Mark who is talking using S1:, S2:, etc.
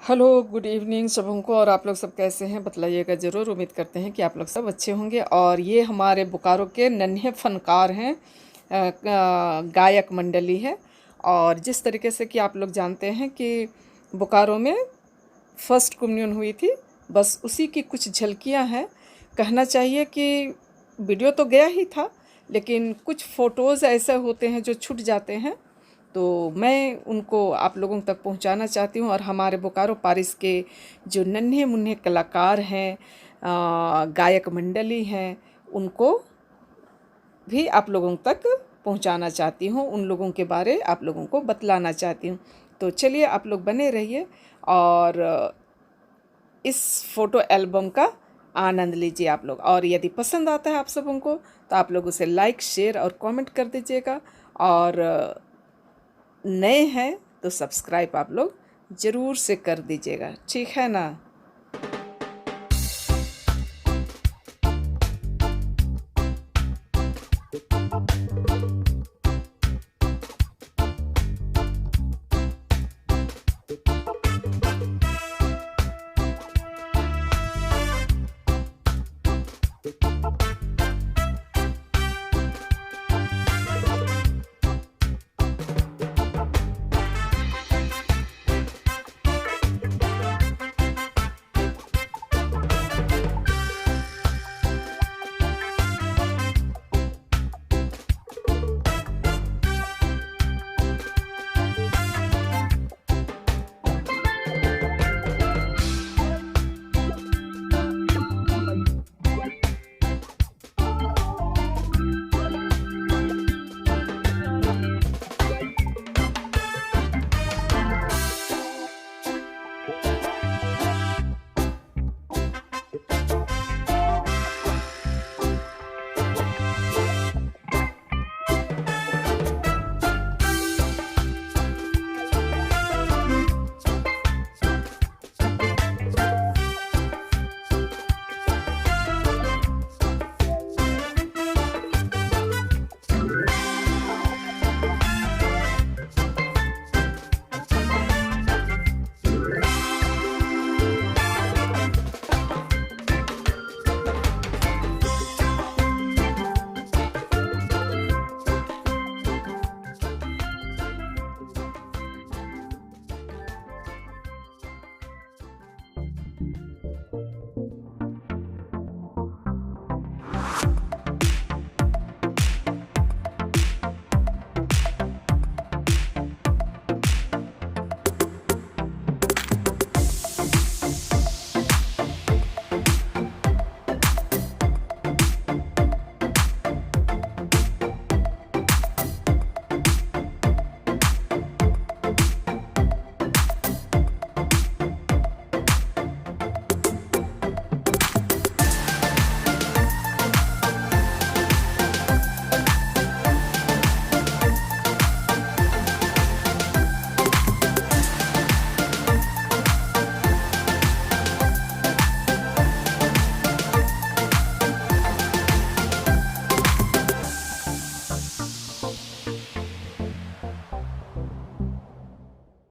S1: Hello, good evening सबों को। और आप लोग सब कैसे हैं बतलाइएगा ज़रूर। उम्मीद करते हैं कि आप लोग सब अच्छे होंगे। और ये हमारे बोकारो के नन्हे फनकार हैं, गायक मंडली है। और जिस तरीके से कि आप लोग जानते हैं कि बोकारो में फर्स्ट कम्युनियन हुई थी, बस उसी की कुछ झलकियां हैं। कहना चाहिए कि वीडियो तो गया ही था, लेकिन कुछ फ़ोटोज़ ऐसे होते हैं जो छूट जाते हैं, तो मैं उनको आप लोगों तक पहुंचाना चाहती हूं। और हमारे बोकारो पारिस के जो नन्हे मुन्ने कलाकार हैं, गायक मंडली हैं, उनको भी आप लोगों तक पहुंचाना चाहती हूं। उन लोगों के बारे आप लोगों को बतलाना चाहती हूं। तो चलिए आप लोग बने रहिए और इस फ़ोटो एल्बम का आनंद लीजिए आप लोग। और यदि पसंद आता है आप सबों को तो आप लोग उसे लाइक, शेयर और कमेंट कर दीजिएगा। और नए हैं तो सब्सक्राइब आप लोग ज़रूर से कर दीजिएगा, ठीक है ना।